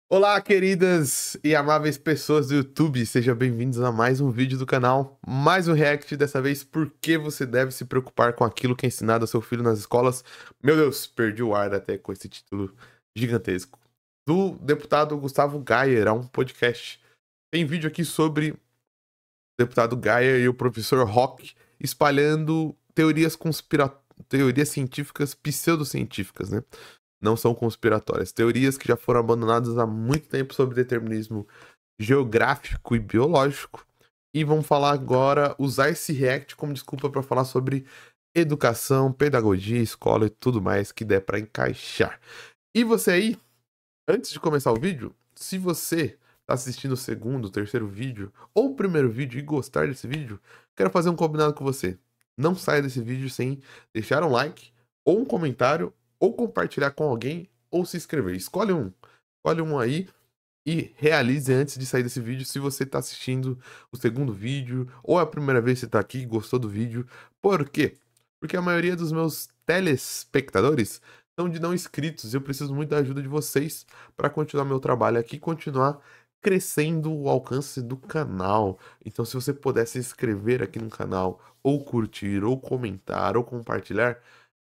Olá, queridas e amáveis pessoas do YouTube, sejam bem-vindos a mais um vídeo do canal, mais um react, dessa vez por que você deve se preocupar com aquilo que é ensinado ao seu filho nas escolas. Meu Deus, perdi o ar até com esse título gigantesco. Do deputado Gustavo Gayer, a um podcast. Tem vídeo aqui sobre o deputado Gayer e o professor Rock espalhando teorias científicas, pseudocientíficas, né? Não são conspiratórias. Teorias que já foram abandonadas há muito tempo sobre determinismo geográfico e biológico. E vamos falar agora, usar esse react como desculpa para falar sobre educação, pedagogia, escola e tudo mais que der para encaixar. E você aí, antes de começar o vídeo, se você tá assistindo o segundo, o terceiro vídeo ou o primeiro vídeo e gostar desse vídeo, quero fazer um combinado com você. Não saia desse vídeo sem deixar um like ou um comentário ou compartilhar com alguém ou se inscrever. Escolhe um aí e realize antes de sair desse vídeo se você está assistindo o segundo vídeo ou é a primeira vez que você está aqui e gostou do vídeo. Por quê? Porque a maioria dos meus telespectadores são de não inscritos e eu preciso muito da ajuda de vocês para continuar meu trabalho aqui e continuar crescendo o alcance do canal. Então, se você puder se inscrever aqui no canal, ou curtir, ou comentar, ou compartilhar,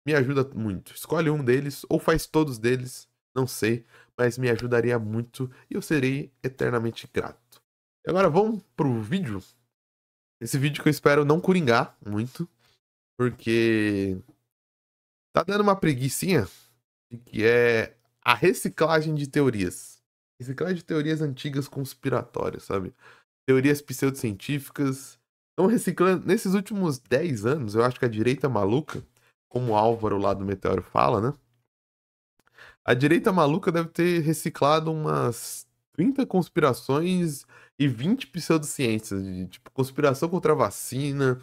me ajuda muito. Escolhe um deles, ou faz todos deles, não sei, mas me ajudaria muito e eu serei eternamente grato. E agora vamos pro vídeo. Esse vídeo que eu espero não coringar muito, porque tá dando uma preguicinha, que é a reciclagem de teorias. Reciclagem de teorias antigas conspiratórias, sabe? Teorias pseudocientíficas. Estão reciclando. Nesses últimos 10 anos, eu acho que a direita maluca, como o Álvaro lá do Meteoro fala, né? A direita maluca deve ter reciclado umas 30 conspirações e 20 pseudociências. Tipo, conspiração contra a vacina,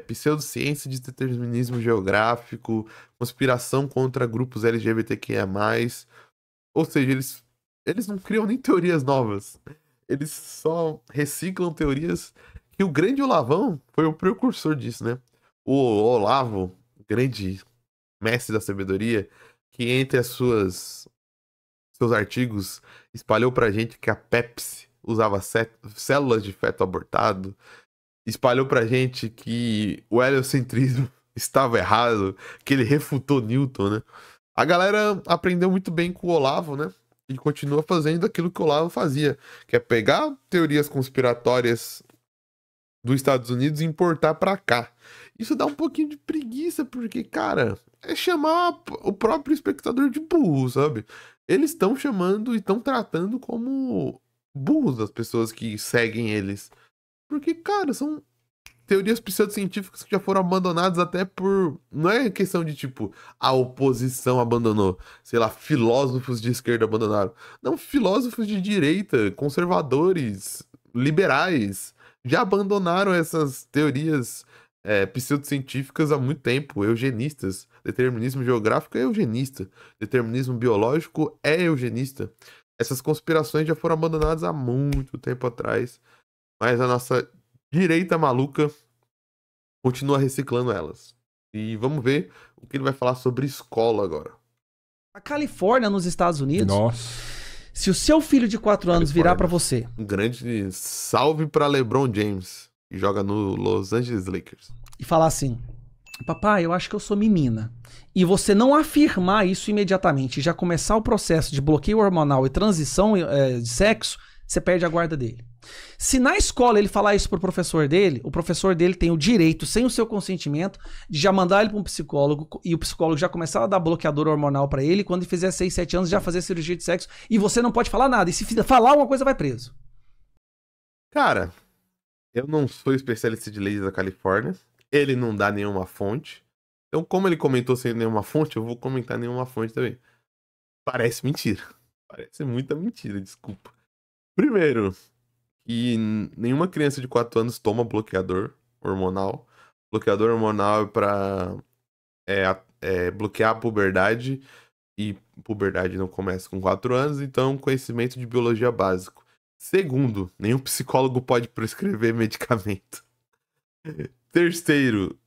pseudociência de determinismo geográfico, conspiração contra grupos LGBTQIA+. Ou seja, eles não criam nem teorias novas. Eles só reciclam teorias que o grande Olavão foi o precursor disso, né? O Olavo, grande mestre da sabedoria, que entre seus artigos espalhou pra gente que a Pepsi usava células de feto abortado, espalhou pra gente que o heliocentrismo estava errado, que ele refutou Newton, né? A galera aprendeu muito bem com o Olavo, né? E continua fazendo aquilo que o Olavo fazia, que é pegar teorias conspiratórias dos Estados Unidos e importar pra cá. Isso dá um pouquinho de preguiça, porque, cara, é chamar o próprio espectador de burro, sabe? Eles estão chamando e estão tratando como burros as pessoas que seguem eles. Porque, cara, são teorias pseudocientíficas que já foram abandonadas até por. Não é questão de tipo, a oposição abandonou. Sei lá, filósofos de esquerda abandonaram. Não, filósofos de direita, conservadores, liberais, já abandonaram essas teorias pseudocientíficas há muito tempo. Eugenistas. Determinismo geográfico é eugenista. Determinismo biológico é eugenista. Essas conspirações já foram abandonadas há muito tempo atrás. Mas a nossa direita maluca continua reciclando elas. E vamos ver o que ele vai falar sobre escola agora. A Califórnia, nos Estados Unidos, Nossa. se o seu filho de 4 anos virar pra você Um grande salve para LeBron James, que joga no Los Angeles Lakers. e falar assim: papai, eu acho que eu sou menina, e você não afirmar isso imediatamente e já começar o processo de bloqueio hormonal e transição de sexo, você perde a guarda dele. Se na escola ele falar isso pro professor dele, o professor dele tem o direito, sem o seu consentimento, de já mandar ele para um psicólogo e o psicólogo já começar a dar bloqueador hormonal para ele, e quando ele fizer 6, 7 anos já fazer cirurgia de sexo, e você não pode falar nada, e se falar alguma coisa vai preso. Cara, eu não sou especialista de leis da Califórnia, ele não dá nenhuma fonte. Então, como ele comentou sem nenhuma fonte, eu vou comentar nenhuma fonte também. Parece mentira. Parece muita mentira, desculpa. Primeiro, que nenhuma criança de 4 anos toma bloqueador hormonal. Bloqueador hormonal é pra bloquear a puberdade, e puberdade não começa com 4 anos, então conhecimento de biologia básico. Segundo, nenhum psicólogo pode prescrever medicamento. Terceiro,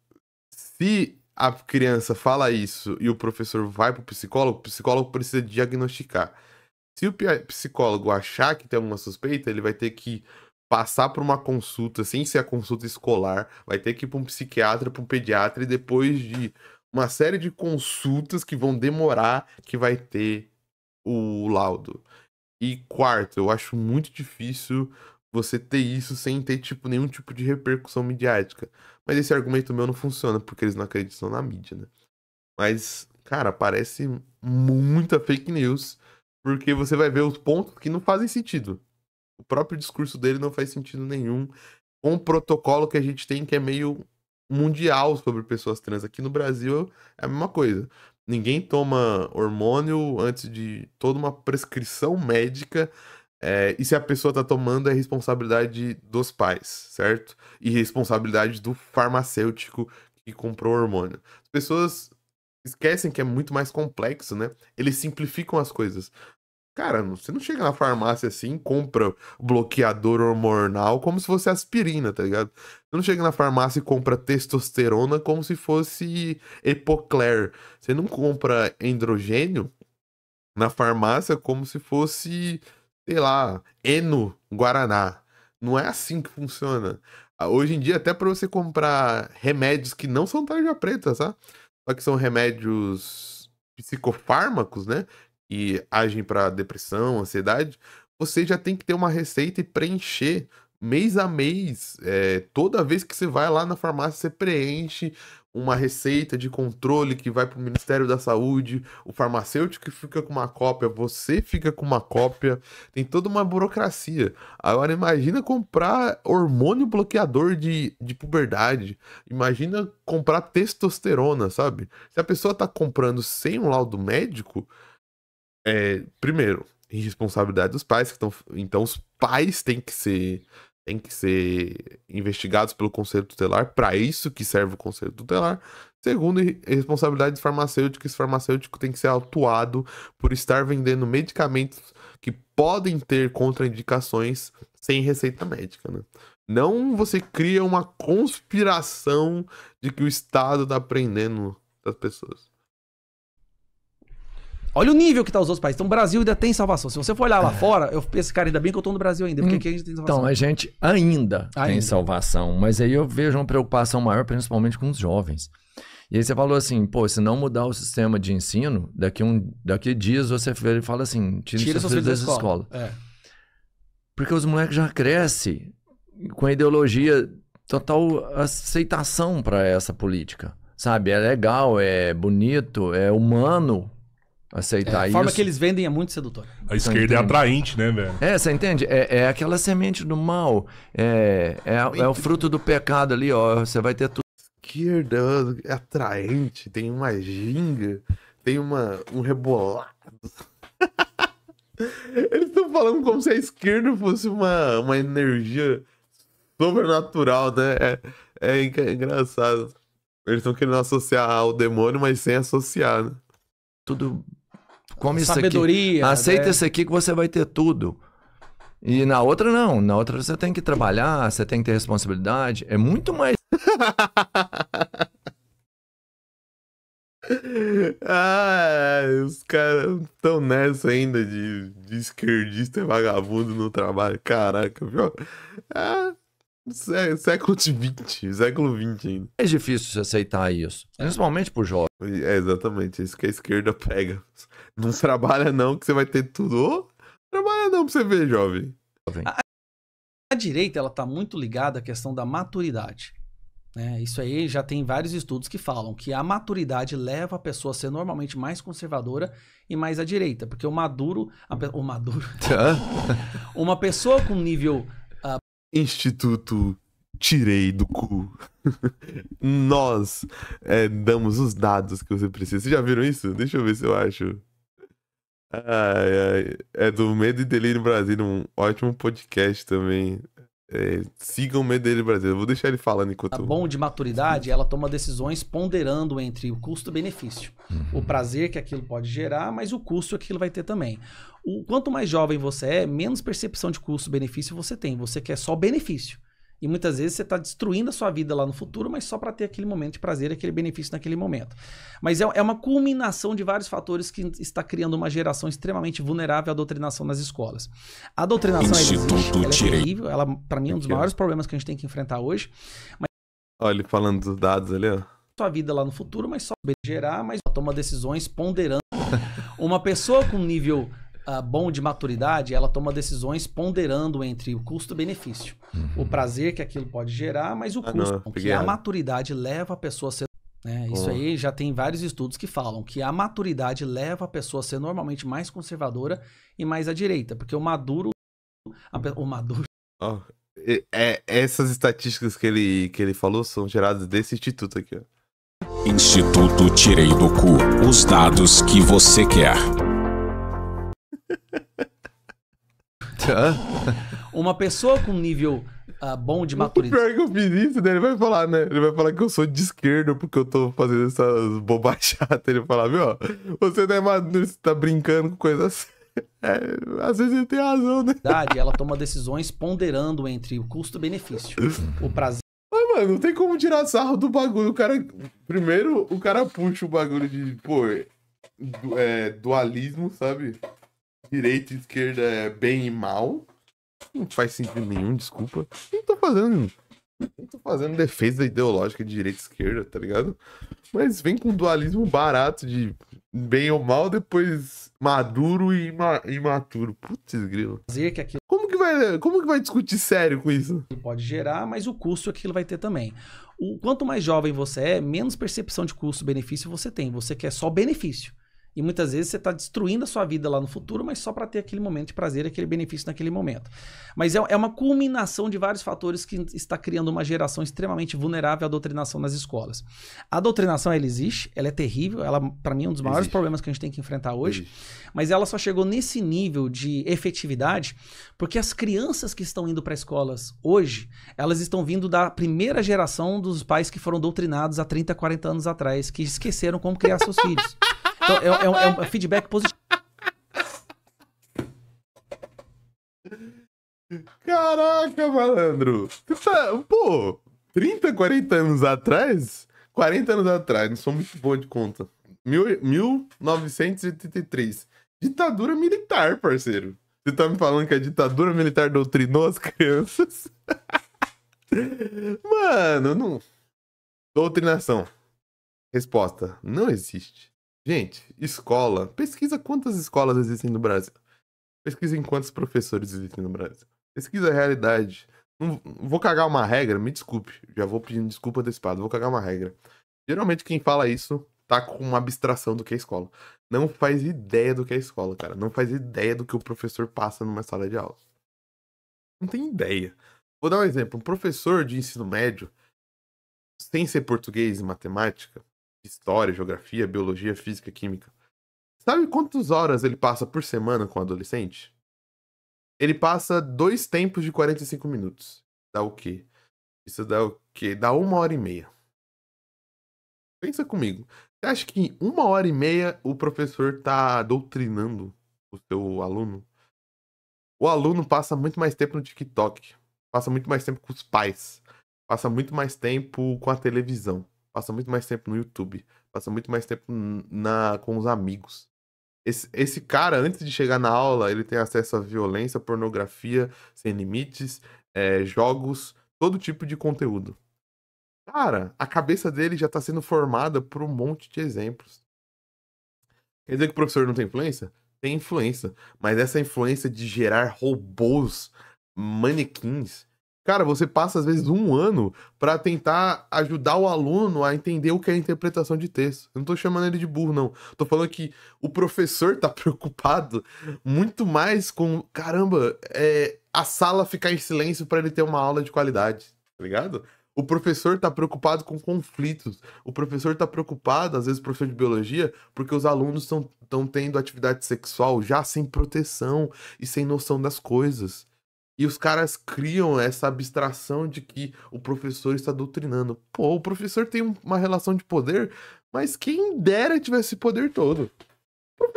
se a criança fala isso e o professor vai pro psicólogo, o psicólogo precisa diagnosticar. Se o psicólogo achar que tem alguma suspeita, ele vai ter que passar por uma consulta, sem ser a consulta escolar, vai ter que ir para um psiquiatra, para um pediatra, e depois de uma série de consultas que vão demorar, que vai ter o laudo. E quarto, eu acho muito difícil você ter isso sem ter, tipo, nenhum tipo de repercussão midiática. Mas esse argumento meu não funciona, porque eles não acreditam na mídia, né? Mas, cara, parece muita fake news, porque você vai ver os pontos que não fazem sentido. O próprio discurso dele não faz sentido nenhum com o protocolo que a gente tem, que é meio mundial sobre pessoas trans. Aqui no Brasil é a mesma coisa. Ninguém toma hormônio antes de toda uma prescrição médica. E se a pessoa tá tomando, é responsabilidade dos pais, certo? E responsabilidade do farmacêutico que comprou o hormônio. As pessoas esquecem que é muito mais complexo, né? Eles simplificam as coisas. Cara, você não chega na farmácia assim e compra bloqueador hormonal como se fosse aspirina, tá ligado? Você não chega na farmácia e compra testosterona como se fosse Epocler. Você não compra androgênio na farmácia como se fosse, sei lá, Eno Guaraná. Não é assim que funciona. Hoje em dia, até para você comprar remédios que não são tarja preta, sabe? Só que são remédios psicofármacos, né? E agem para depressão, ansiedade, você já tem que ter uma receita e preencher mês a mês. Toda vez que você vai lá na farmácia, você preenche uma receita de controle que vai para o Ministério da Saúde, o farmacêutico fica com uma cópia, você fica com uma cópia, tem toda uma burocracia. Agora imagina comprar hormônio bloqueador de puberdade, imagina comprar testosterona, sabe? Se a pessoa tá comprando sem um laudo médico, primeiro, irresponsabilidade dos pais, então os pais têm que ser investigados pelo Conselho Tutelar, para isso que serve o Conselho Tutelar. Segundo, responsabilidade do farmacêutico, esse farmacêutico tem que ser autuado por estar vendendo medicamentos que podem ter contraindicações sem receita médica, né? Não você cria uma conspiração de que o Estado tá prendendo as pessoas. Olha o nível que tá os outros países. Então o Brasil ainda tem salvação. Se você for olhar lá fora, eu penso, cara, ainda bem que eu tô no Brasil ainda, porque aqui a gente tem salvação. Então, a gente ainda tem salvação, mas aí eu vejo uma preocupação maior, principalmente com os jovens. E aí você falou assim, pô, se não mudar o sistema de ensino, daqui dias você fala assim, tira seus filhos da escola. Porque os moleques já crescem com a ideologia, total aceitação para essa política, sabe? É legal, é bonito, é humano aceitar isso. A forma que eles vendem é muito sedutora. A esquerda é atraente, né, velho? Você entende? É aquela semente do mal, é o fruto do pecado ali, ó, você vai ter tudo. Esquerda é atraente, tem uma ginga, tem um rebolado. Eles estão falando como se a esquerda fosse uma energia sobrenatural, né? É engraçado. Eles estão querendo associar ao demônio, mas sem associar, né? Tudo. Come sabedoria. Isso aqui. Aceita isso aqui que você vai ter tudo. E na outra não. Na outra você tem que trabalhar, você tem que ter responsabilidade. É muito mais. Os caras estão nessa ainda de esquerdista e vagabundo no trabalho. Caraca, viu? Século XX ainda. É difícil você aceitar isso. Principalmente pro jovem. Exatamente, isso que a esquerda pega. Não trabalha não que você vai ter tudo. Trabalha não pra você ver, jovem. A direita, ela tá muito ligada à questão da maturidade. Isso aí já tem vários estudos que falam que a maturidade leva a pessoa a ser normalmente mais conservadora e mais à direita. Porque o maduro... uma pessoa com nível... Instituto Tirei do Cu. Nós damos os dados que você precisa. Vocês já viram isso? Deixa eu ver se eu acho. É do Medo e Delírio Brasil, um ótimo podcast também. Sigam o Medo e Delírio Brasil. Eu vou deixar ele falando enquanto... A bom de maturidade, ela toma decisões ponderando entre o custo e o benefício. O prazer que aquilo pode gerar, mas o custo que aquilo vai ter também. Quanto mais jovem você é, menos percepção de custo-benefício você tem. Você quer só benefício. E muitas vezes você está destruindo a sua vida lá no futuro, mas só para ter aquele momento de prazer, aquele benefício naquele momento. Mas é uma culminação de vários fatores que está criando uma geração extremamente vulnerável à doutrinação nas escolas. A doutrinação ela é terrível, ela, para mim, é um dos maiores problemas que a gente tem que enfrentar hoje. Mas olha ele falando dos dados ali, ó. Sua vida lá no futuro, mas só gerar, mas toma decisões ponderando. Uma pessoa com nível bom de maturidade, ela toma decisões ponderando entre o custo-benefício. O prazer que aquilo pode gerar, mas o custo. Que a maturidade leva a pessoa a ser... Isso aí já tem vários estudos que falam que a maturidade leva a pessoa a ser normalmente mais conservadora e mais à direita. Porque o maduro... Essas estatísticas que ele falou são geradas desse instituto aqui, ó. Instituto Tirei do Cu. Os dados que você quer. Uma pessoa com nível bom de maturidade... O pior que eu fiz isso, né? Ele vai falar, né? Ele vai falar que eu sou de esquerda porque eu tô fazendo essas bobachadas. Ele vai falar, viu, ó, você não é maduro, você tá brincando com coisas... às vezes ele tem razão, né? Ela toma decisões ponderando entre o custo-benefício. O prazer... Mas, mano, não tem como tirar sarro do bagulho. Primeiro, o cara puxa o bagulho de, dualismo, sabe? Direita e esquerda é bem e mal. Não faz sentido nenhum, desculpa. Nem tô fazendo defesa ideológica de direita e esquerda, tá ligado? Mas vem com um dualismo barato de bem ou mal, depois maduro e imaturo. Putz, grilo. Como que vai discutir sério com isso? Pode gerar, mas o custo aquilo vai ter também. Quanto mais jovem você é, menos percepção de custo-benefício você tem. Você quer só benefício. E muitas vezes você está destruindo a sua vida lá no futuro, mas só para ter aquele momento de prazer, aquele benefício naquele momento. Mas é uma culminação de vários fatores que está criando uma geração extremamente vulnerável à doutrinação nas escolas. A doutrinação, ela existe, ela é terrível, ela, para mim, é um dos maiores problemas que a gente tem que enfrentar hoje, mas ela só chegou nesse nível de efetividade porque as crianças que estão indo para escolas hoje, elas estão vindo da primeira geração dos pais que foram doutrinados há 30, 40 anos atrás, que esqueceram como criar seus filhos. Então, é um feedback positivo. Caraca, malandro. 30, 40 anos atrás? 40 anos atrás, não sou muito bom de conta. 1983. Ditadura militar, parceiro. Você tá me falando que a ditadura militar doutrinou as crianças? Mano, não... Doutrinação. Resposta, não existe. Gente, escola. Pesquisa quantas escolas existem no Brasil. Pesquisa em quantos professores existem no Brasil. Pesquisa a realidade. Não vou cagar uma regra, me desculpe. Já vou pedindo desculpa antecipada, vou cagar uma regra. Geralmente quem fala isso tá com uma abstração do que é escola. Não faz ideia do que é escola, cara. Não faz ideia do que o professor passa numa sala de aula. Não tem ideia. Vou dar um exemplo. Um professor de ensino médio, sem ser português e matemática, história, geografia, biologia, física, química. Sabe quantas horas ele passa por semana com adolescente? Ele passa 2 tempos de 45 minutos. Dá o quê? Isso dá o quê? Dá 1h30. Pensa comigo. Você acha que em 1h30 o professor tá doutrinando o seu aluno? O aluno passa muito mais tempo no TikTok. Passa muito mais tempo com os pais. Passa muito mais tempo com a televisão. Passa muito mais tempo no YouTube. Passa muito mais tempo com os amigos. Esse cara, antes de chegar na aula, ele tem acesso a violência, pornografia, sem limites, jogos, todo tipo de conteúdo. Cara, a cabeça dele já tá sendo formada por um monte de exemplos. Quer dizer que o professor não tem influência? Tem influência. Mas essa influência de gerar robôs, manequins... Cara, você passa às vezes 1 ano pra tentar ajudar o aluno a entender o que é interpretação de texto. Eu não tô chamando ele de burro, não. Tô falando que o professor tá preocupado muito mais com, caramba, a sala ficar em silêncio pra ele ter uma aula de qualidade, tá ligado? O professor tá preocupado com conflitos. O professor tá preocupado, às vezes o professor de biologia, porque os alunos estão tendo atividade sexual já sem proteção e sem noção das coisas. E os caras criam essa abstração de que o professor está doutrinando. Pô, o professor tem uma relação de poder, mas quem dera tivesse esse poder todo. O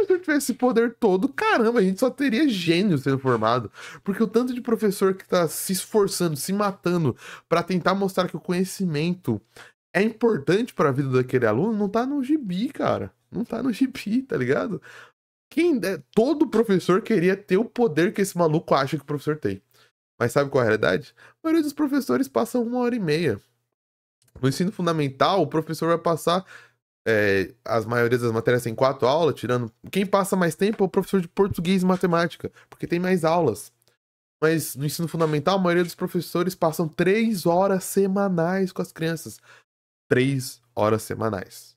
professor tivesse esse poder todo, caramba, a gente só teria gênio sendo formado. Porque o tanto de professor que tá se esforçando, se matando pra tentar mostrar que o conhecimento é importante pra vida daquele aluno, não tá no gibi, cara. Não tá no gibi, tá ligado? Todo professor queria ter o poder que esse maluco acha que o professor tem. Mas sabe qual é a realidade? A maioria dos professores passam 1h30. No ensino fundamental, o professor vai passar... as maiorias das matérias tem 4 aulas, tirando... Quem passa mais tempo é o professor de português e matemática, porque tem mais aulas. Mas no ensino fundamental, a maioria dos professores passam 3 horas semanais com as crianças. 3 horas semanais.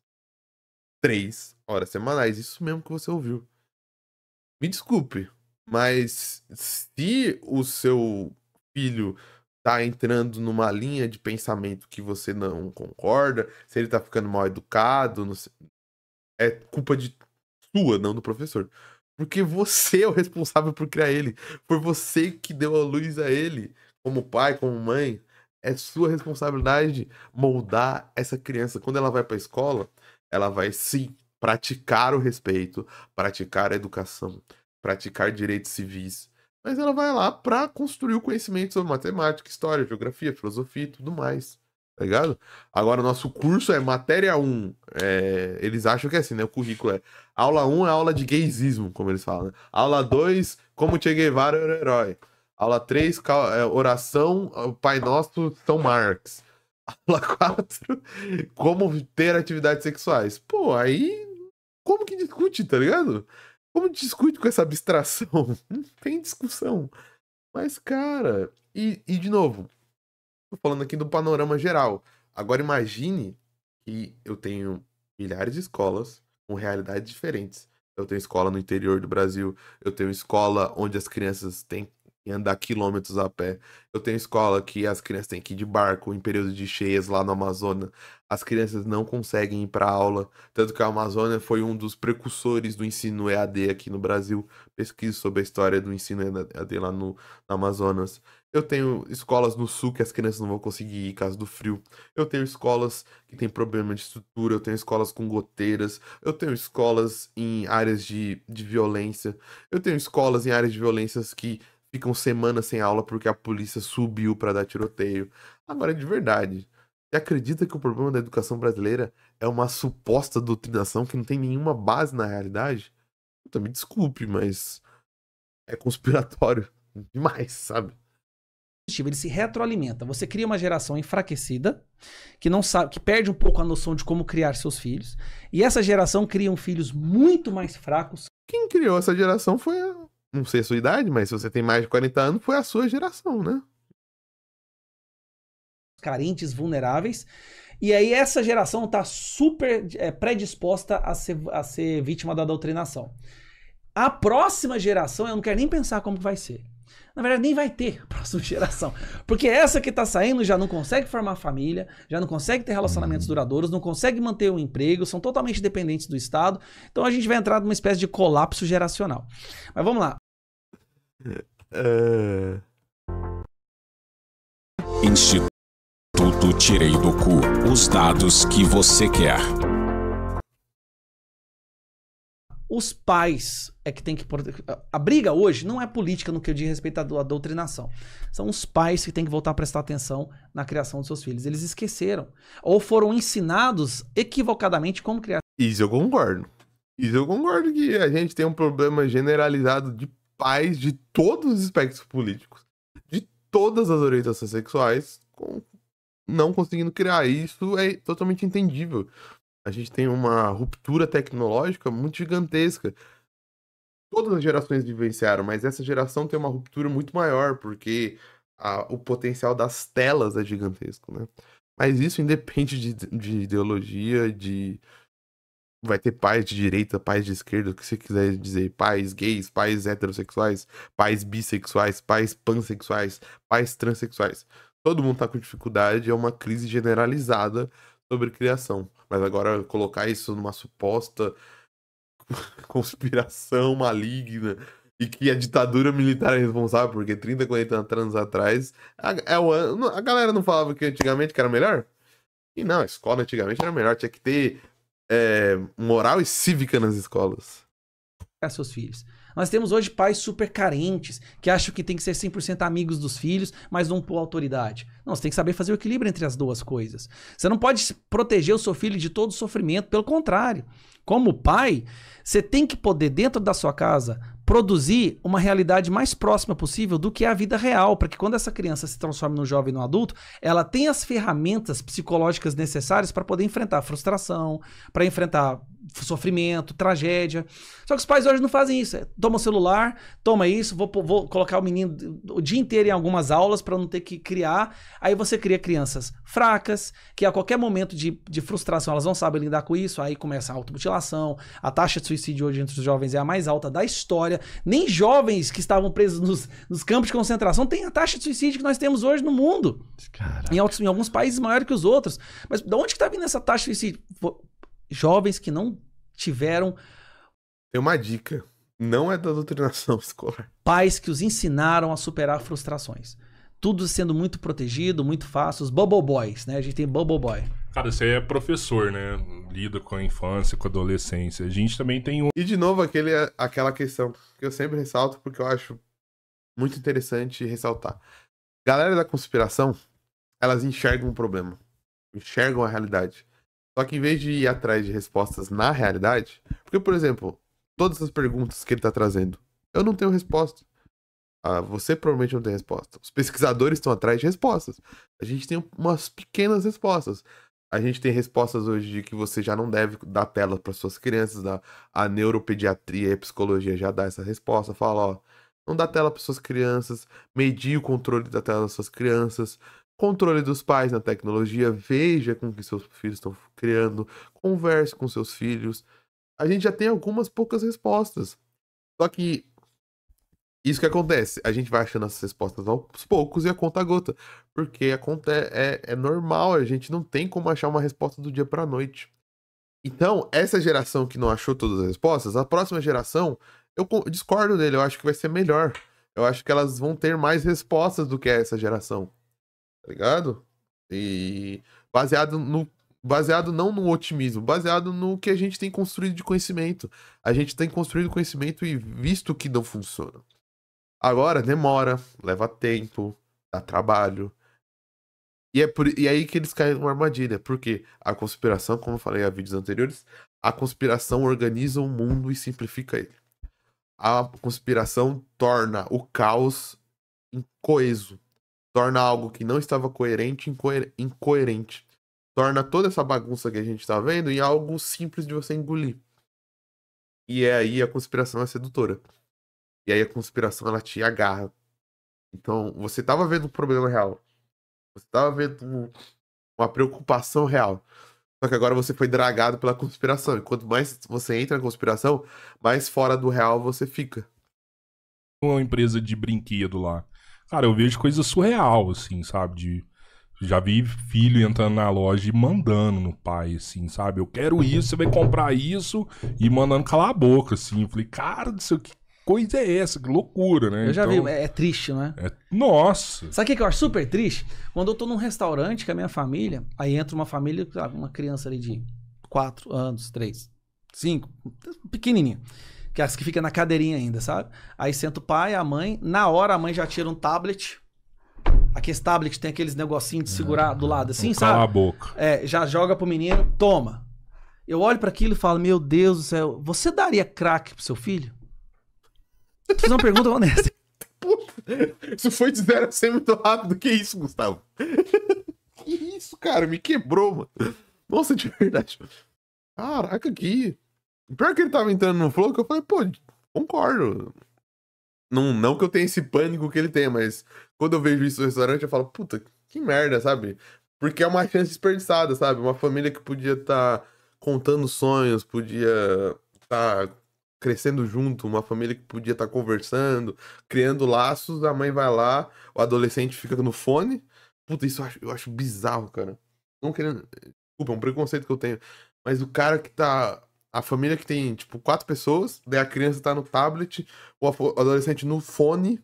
3 horas semanais, isso mesmo que você ouviu. Me desculpe, mas se o seu filho tá entrando numa linha de pensamento que você não concorda, se ele tá ficando mal educado, é culpa sua, não do professor. Porque você é o responsável por criar ele. Foi você que deu a luz a ele, como pai, como mãe. É sua responsabilidade moldar essa criança. Quando ela vai pra escola, ela vai sim praticar o respeito, praticar a educação, praticar direitos civis. Mas ela vai lá pra construir o conhecimento sobre matemática, história, geografia, filosofia e tudo mais. Tá ligado? Agora, o nosso curso é matéria 1. Eles acham que é assim, né? O currículo é aula 1 é aula de gaysismo, como eles falam. Né? Aula 2, como Che Guevara era o herói. Aula 3, oração, Pai Nosso, São Marx. Aula 4, como ter atividades sexuais. Pô, aí, como que discute, tá ligado? Como discute com essa abstração? Não tem discussão. Mas, cara, e de novo, tô falando aqui do panorama geral. Agora imagine que eu tenho milhares de escolas com realidades diferentes. Eu tenho escola no interior do Brasil, eu tenho escola onde as crianças têm que andar quilômetros a pé. Eu tenho escola que as crianças têm que ir de barco em períodos de cheias lá no Amazonas. As crianças não conseguem ir para aula. Tanto que a Amazônia foi um dos precursores do ensino EAD aqui no Brasil. Pesquise sobre a história do ensino EAD lá no Amazonas. Eu tenho escolas no sul que as crianças não vão conseguir ir caso do frio. Eu tenho escolas que têm problema de estrutura. Eu tenho escolas com goteiras. Eu tenho escolas em áreas de violência. Eu tenho escolas em áreas de violências que ficam semanas sem aula porque a polícia subiu pra dar tiroteio. Agora, de verdade, você acredita que o problema da educação brasileira é uma suposta doutrinação que não tem nenhuma base na realidade? Então, me desculpe, mas é conspiratório demais, sabe? Ele se retroalimenta. Você cria uma geração enfraquecida, que não sabe, que perde um pouco a noção de como criar seus filhos, e essa geração cria filhos muito mais fracos. Quem criou essa geração foi não sei a sua idade, mas se você tem mais de 40 anos, foi a sua geração, né? Carentes, vulneráveis. E aí essa geração tá super predisposta a ser vítima da doutrinação. A próxima geração, eu não quero nem pensar como vai ser. Na verdade, nem vai ter a próxima geração. Porque essa que tá saindo já não consegue formar família, já não consegue ter relacionamentos duradouros, não consegue manter um emprego, são totalmente dependentes do Estado. Então a gente vai entrar numa espécie de colapso geracional. Mas vamos lá. Instituto Tirei do Cu. Os dados que você quer. Os pais é que tem que... A briga hoje não é política no que diz respeito à doutrinação. São os pais que têm que voltar a prestar atenção na criação dos seus filhos. Eles esqueceram. Ou foram ensinados equivocadamente como criar. Isso eu concordo. Isso eu concordo que a gente tem um problema generalizado de pais de todos os espectros políticos, de todas as orientações sexuais, não conseguindo criar. Isso é totalmente entendível. A gente tem uma ruptura tecnológica muito gigantesca. Todas as gerações vivenciaram, mas essa geração tem uma ruptura muito maior, porque o potencial das telas é gigantesco, né? Mas isso independe de ideologia, vai ter pais de direita, pais de esquerda, o que você quiser dizer, pais gays, pais heterossexuais, pais bissexuais, pais pansexuais, pais transexuais. Todo mundo tá com dificuldade, é uma crise generalizada sobre criação. Mas agora colocar isso numa suposta conspiração maligna e que a ditadura militar é responsável porque 30, 40 anos atrás a galera não falava que antigamente que era melhor? E não, a escola antigamente era melhor, tinha que ter moral e cívica nas escolas. criar seus filhos. Nós temos hoje pais super carentes, que acham que tem que ser 100% amigos dos filhos, mas não por autoridade. Não, você tem que saber fazer o equilíbrio entre as duas coisas. Você não pode proteger o seu filho de todo sofrimento, pelo contrário. Como pai, você tem que poder, dentro da sua casa, produzir uma realidade mais próxima possível do que a vida real, para que quando essa criança se transforme no jovem e no adulto, ela tenha as ferramentas psicológicas necessárias para poder enfrentar frustração, para enfrentar sofrimento, tragédia. Só que os pais hoje não fazem isso. Toma o celular, toma isso, vou colocar o menino o dia inteiro em algumas aulas para não ter que criar. Aí você cria crianças fracas, que a qualquer momento de frustração elas não sabem lidar com isso, aí começa a automutilação. A taxa de suicídio hoje entre os jovens é a mais alta da história. Nem jovens que estavam presos nos campos de concentração têm a taxa de suicídio que nós temos hoje no mundo. Em alguns países maior que os outros. Mas de onde que está vindo essa taxa de suicídio? Jovens que não tiveram... Tem uma dica. Não é da doutrinação escolar. Pais que os ensinaram a superar frustrações. Tudo sendo muito protegido, muito fácil. Os bubble boys, né? A gente tem bubble boy. Cara, você é professor, né? Lida com a infância, com a adolescência. A gente também tem um... E de novo, aquela questão que eu sempre ressalto, porque eu acho muito interessante ressaltar. Galera da conspiração, elas enxergam o problema. Enxergam a realidade. Só que em vez de ir atrás de respostas na realidade... Porque, por exemplo, todas as perguntas que ele tá trazendo, eu não tenho resposta. Você provavelmente não tem resposta. Os pesquisadores estão atrás de respostas. A gente tem umas pequenas respostas. A gente tem respostas hoje de que você já não deve dar tela para suas crianças. A neuropediatria e a psicologia já dá essa resposta. Fala, ó, não dá tela para suas crianças. Medir o controle da tela das suas crianças. Controle dos pais na tecnologia. Veja com que seus filhos estão criando. Converse com seus filhos. A gente já tem algumas poucas respostas. Só que isso que acontece, a gente vai achando essas respostas aos poucos e a conta gota. Porque a conta é normal, a gente não tem como achar uma resposta do dia pra noite. Então, essa geração que não achou todas as respostas, a próxima geração, eu discordo dele, eu acho que vai ser melhor. Eu acho que elas vão ter mais respostas do que essa geração. Tá ligado? E baseado não no otimismo, baseado no que a gente tem construído de conhecimento. A gente tem construído conhecimento e visto que não funciona. Agora demora, leva tempo, dá trabalho. E aí que eles caem numa armadilha. Porque a conspiração, como eu falei em vídeos anteriores, a conspiração organiza o mundo e simplifica ele. A conspiração torna o caos incoeso. Torna algo que não estava coerente, incoerente. Torna toda essa bagunça que a gente tá vendo em algo simples de você engolir. E aí a conspiração é sedutora. E aí a conspiração, ela te agarra. Então, você tava vendo um problema real. Você tava vendo uma preocupação real. Só que agora você foi dragado pela conspiração. E quanto mais você entra na conspiração, mais fora do real você fica. Uma empresa de brinquedo lá. Cara, eu vejo coisa surreal, assim, sabe? Já vi filho entrando na loja e mandando no pai, assim, sabe? Eu quero isso, você vai comprar isso. E mandando calar a boca, assim. Eu falei, cara do céu, que coisa é essa? Que loucura, né? Eu já vi, é triste, não é? Nossa! Sabe o que eu acho super triste? Quando eu tô num restaurante com a minha família, aí entra uma família, uma criança ali de 4 anos, 3, 5, pequenininha. Que é as que fica na cadeirinha ainda, sabe? Aí senta o pai, a mãe, na hora a mãe já tira um tablet. Aqueles tablets tem aqueles negocinhos de segurar do lado assim, sabe? Cala a boca. Já joga pro menino, toma. Eu olho pra aquilo e falo, meu Deus do céu, você daria crack pro seu filho? Vou fazer uma pergunta honesta. Puta, isso foi de 0 a 100 muito rápido. Que isso, Gustavo? Que isso, cara? Me quebrou, mano. Nossa, de verdade. Caraca, que... Pior que ele tava entrando no flow, que eu falei, pô, concordo. Não que eu tenha esse pânico que ele tem, mas quando eu vejo isso no restaurante, eu falo, puta, que merda, sabe? Porque é uma chance desperdiçada, sabe? Uma família que podia estar contando sonhos, podia estar crescendo junto, uma família que podia estar conversando, criando laços, a mãe vai lá, o adolescente fica no fone. Puta, isso eu acho bizarro, cara. Não querendo... Desculpa, é um preconceito que eu tenho. Mas o cara que tá... A família que tem, tipo, 4 pessoas, daí a criança tá no tablet, o adolescente no fone,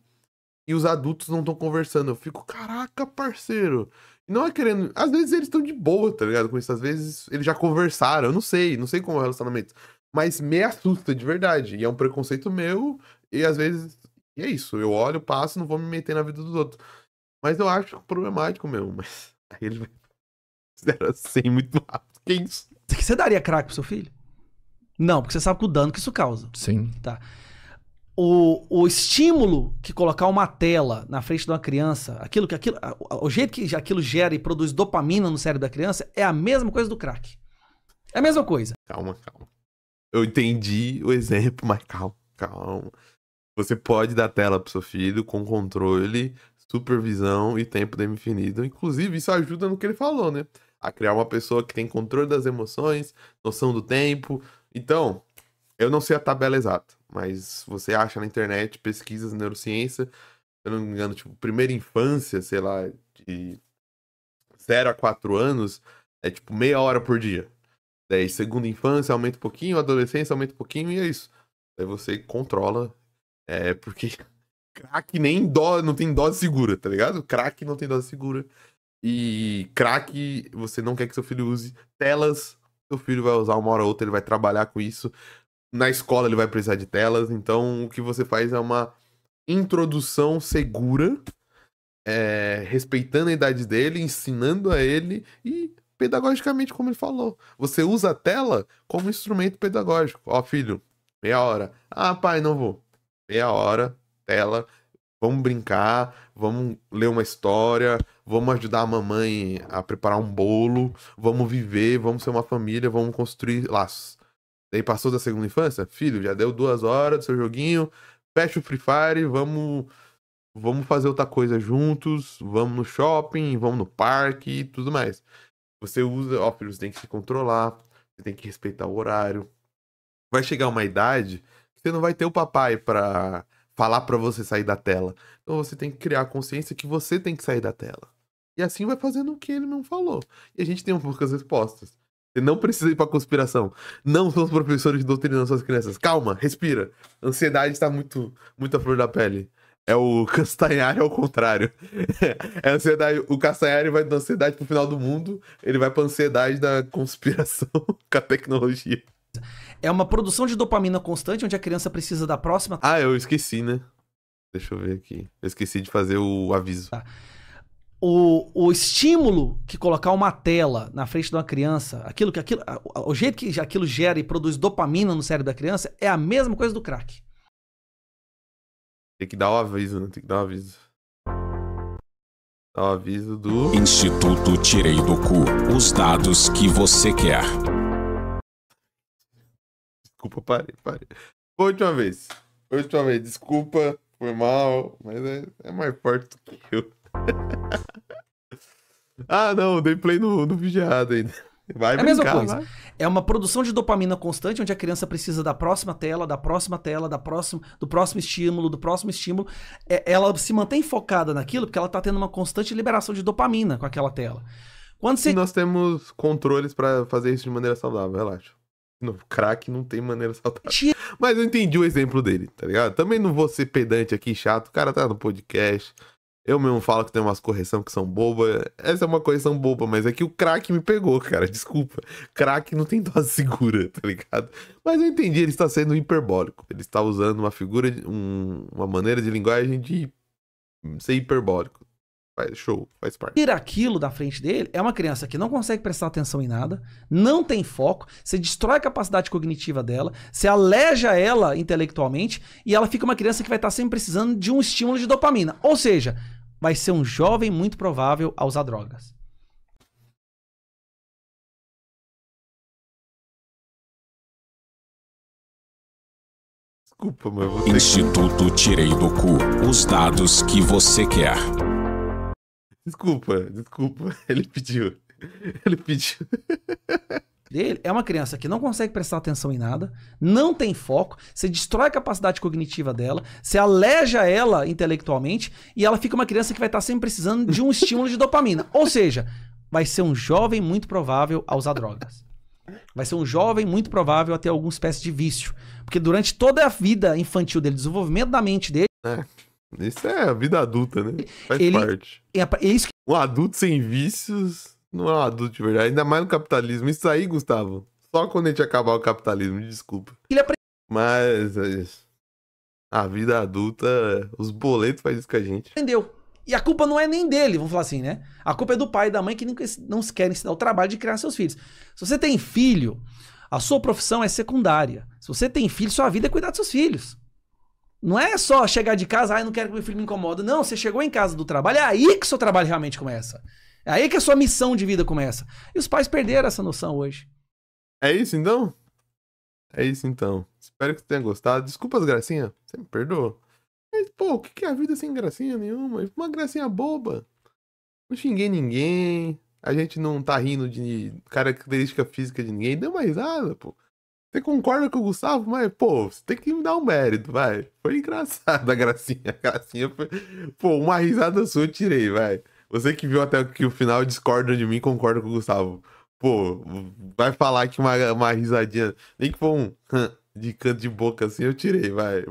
e os adultos não estão conversando. Eu fico, caraca, parceiro. E não é querendo... Às vezes eles estão de boa, tá ligado? Com isso, às vezes eles já conversaram, eu não sei como é o relacionamento. mas me assusta de verdade. E é um preconceito meu, e às vezes é isso. Eu olho, passo, não vou me meter na vida dos outros. Mas eu acho problemático mesmo. Mas aí ele vai 0 a 100 muito rápido. Que isso? Você daria crack pro seu filho? Não, porque você sabe que o dano que isso causa. Sim. Tá. O estímulo que colocar uma tela na frente de uma criança, o jeito que aquilo gera e produz dopamina no cérebro da criança é a mesma coisa do crack. É a mesma coisa. Calma. Eu entendi o exemplo, mas calma. Você pode dar tela pro seu filho com controle, supervisão e tempo definido. Inclusive, isso ajuda no que ele falou, né? A criar uma pessoa que tem controle das emoções, noção do tempo. Então, eu não sei a tabela exata, mas você acha na internet pesquisas de neurociência, se eu não me engano, tipo, primeira infância, sei lá, de 0 a 4 anos, é tipo meia hora por dia. Daí, segunda infância aumenta um pouquinho, adolescência aumenta um pouquinho, e é isso. Daí você controla, porque crack não tem dose segura, tá ligado? Crack não tem dose segura. E crack, você não quer que seu filho use telas, seu filho vai usar uma hora ou outra, ele vai trabalhar com isso. Na escola ele vai precisar de telas, então o que você faz é uma introdução segura, respeitando a idade dele, ensinando a ele e pedagogicamente, como ele falou. Você usa a tela como instrumento pedagógico. Ó, filho, meia hora. Ah, pai, não vou. Meia hora, tela, vamos brincar, vamos ler uma história, vamos ajudar a mamãe a preparar um bolo, vamos viver, vamos ser uma família, vamos construir laços. Daí passou da segunda infância, filho, já deu 2 horas do seu joguinho, fecha o Free Fire, vamos fazer outra coisa juntos, vamos no shopping, vamos no parque e tudo mais. Você usa, ó, filho, você tem que se controlar, você tem que respeitar o horário. Vai chegar uma idade que você não vai ter o papai pra falar pra você sair da tela. Então você tem que criar a consciência que você tem que sair da tela. E assim vai fazendo o que ele não falou. E a gente tem poucas respostas. Você não precisa ir pra conspiração. Não são os professores doutrinando suas crianças. Calma, respira. A ansiedade está muito à flor da pele. É o Castanhari ao contrário. É a ansiedade. O Castanhari vai da ansiedade pro final do mundo. Ele vai pra ansiedade da conspiração com a tecnologia. É uma produção de dopamina constante, onde a criança precisa da próxima... Ah, eu esqueci, né? Deixa eu ver aqui. Eu esqueci de fazer o aviso. Tá. O estímulo que colocar uma tela na frente de uma criança, o jeito que aquilo gera e produz dopamina no cérebro da criança é a mesma coisa do crack. Tem que dar o aviso, né? Tem que dar o aviso. Dá o aviso do... Instituto Tirei do Cu. Os dados que você quer. Desculpa, parei. Última vez. Desculpa, foi mal, mas é mais forte do que eu. Ah, não, dei play no vídeo errado ainda. Vai brincar, a mesma coisa. Vai. É uma produção de dopamina constante, onde a criança precisa da próxima tela, do próximo estímulo. Ela se mantém focada naquilo porque ela tá tendo uma constante liberação de dopamina com aquela tela. E nós temos controles pra fazer isso de maneira saudável, relaxa. No crack não tem maneira saudável. Mas eu entendi o exemplo dele, tá ligado? Também não vou ser pedante aqui, chato. O cara tá no podcast. Eu mesmo falo que tem umas correções que são bobas. Essa é uma correção boba, mas é que o crack me pegou, cara. Desculpa. Crack não tem dose segura, tá ligado? Mas eu entendi, ele está sendo hiperbólico. Ele está usando uma figura, uma maneira de linguagem de ser hiperbólico. Show, faz parte. Tira aquilo da frente dele, é uma criança que não consegue prestar atenção em nada, não tem foco, você destrói a capacidade cognitiva dela, você aleja ela intelectualmente e ela fica uma criança que vai estar sempre precisando de um estímulo de dopamina. Ou seja, vai ser um jovem muito provável a usar drogas. Desculpa, mas você... Instituto Tirei do Cu. Os dados que você quer. Desculpa. Ele pediu. Dele é uma criança que não consegue prestar atenção em nada, não tem foco, você destrói a capacidade cognitiva dela, você aleja ela intelectualmente e ela fica uma criança que vai estar sempre precisando de um estímulo de dopamina. Ou seja, vai ser um jovem muito provável a usar drogas. Vai ser um jovem muito provável a ter alguma espécie de vício. Porque durante toda a vida infantil dele, desenvolvimento da mente dele... Isso é a vida adulta, né? Faz parte. É isso que... Um adulto sem vícios não é um adulto de verdade. Ainda mais no capitalismo. Isso aí, Gustavo, Só quando a gente acabar o capitalismo, me desculpa. Ele aprende. Mas a vida adulta, os boletos fazem isso com a gente. Entendeu? E a culpa não é nem dele, vamos falar assim, né? A culpa é do pai e da mãe que não se querem se dar o trabalho de criar seus filhos. Se você tem filho, a sua profissão é secundária. Se você tem filho, sua vida é cuidar dos seus filhos. Não é só chegar de casa, não quero que meu filho me incomoda. Não, você chegou em casa do trabalho, é aí que o seu trabalho realmente começa. É aí que a sua missão de vida começa. E os pais perderam essa noção hoje. É isso então? É isso então. Espero que você tenha gostado. Desculpa as gracinhas, você me perdoa. Mas, pô, o que é a vida sem gracinha nenhuma? Uma gracinha boba. Não xinguei ninguém. A gente não tá rindo de característica física de ninguém. Deu uma risada, pô. Você concorda com o Gustavo? Mas, pô, você tem que me dar um mérito, vai. Foi engraçado a gracinha. A gracinha foi... Pô, uma risada sua eu tirei, vai. Você que viu até aqui o final discorda de mim, concorda com o Gustavo. Pô, vai falar que uma risadinha, nem que for um de canto de boca assim, eu tirei, vai.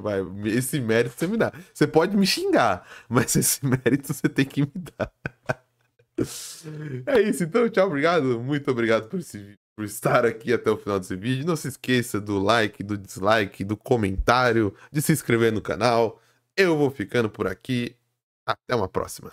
Esse mérito você me dá. Você pode me xingar, mas esse mérito você tem que me dar. É isso, então, tchau, obrigado. Muito obrigado por estar aqui até o final desse vídeo. Não se esqueça do like, do dislike, do comentário, de se inscrever no canal. Eu vou ficando por aqui. Até uma próxima.